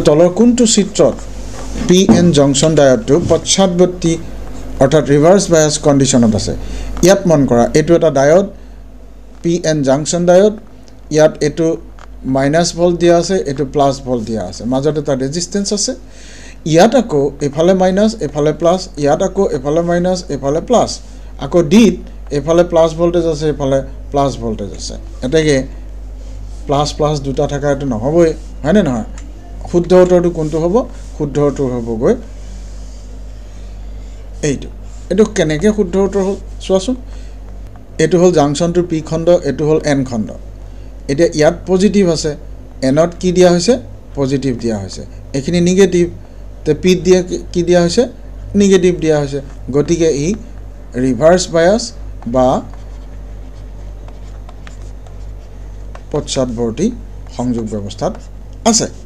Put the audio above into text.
তলৰ কোনটো চিত্ৰত PN জংচন ডায়োডটো পশ্চাদবৰ্তী অৰ্থাৎ ৰিভাৰ্স বায়াস কণ্ডিশ্যনত আছে ইয়াত মন কৰা এইটো এটা ডায়োড PN জংচন ডায়োড ইয়াত এইটো মাইনাস ভোল্ট দিয়া আছে এইটো প্লাস ভোল্ট দিয়া আছে মাজত এটা ৰেজিস্ট্যান্স আছে ইয়াত আকৌ এফালে মাইনাস এফালে প্লাস ইয়াত আকৌ এফালে মাইনাস এফালে প্লাস আকৌ ডিত এফালে প্লাস ভোল্টেজ আছে এফালে প্লাস ভোল্টেজ আছে এটাকে প্লাস প্লাস দুটা থাকা এটো নহবই হয়নে নহয় শুদ্ধ উত্তৰটো কোনটো হ'ব শুদ্ধ উত্তৰ হ'ব গৈ এইটো এটো কেনেকৈ শুদ্ধ উত্তৰ হ'ল চোৱাচোন এটো হ'ল জাংচনটোৰ পি খণ্ড এটো হ'ল এন খণ্ড এটা ইয়াত পজিটিভ আছে এনত কি দিয়া হৈছে পজিটিভ দিয়া হৈছে এখিনি নেগেটিভ তে পি দিয়া কি দিয়া হৈছে নেগেটিভ দিয়া হৈছে গতিকে ই ৰিভাৰ্স বায়াস বা পশ্চাদবৰ্তী সংযোগ ব্যৱস্থাত আছে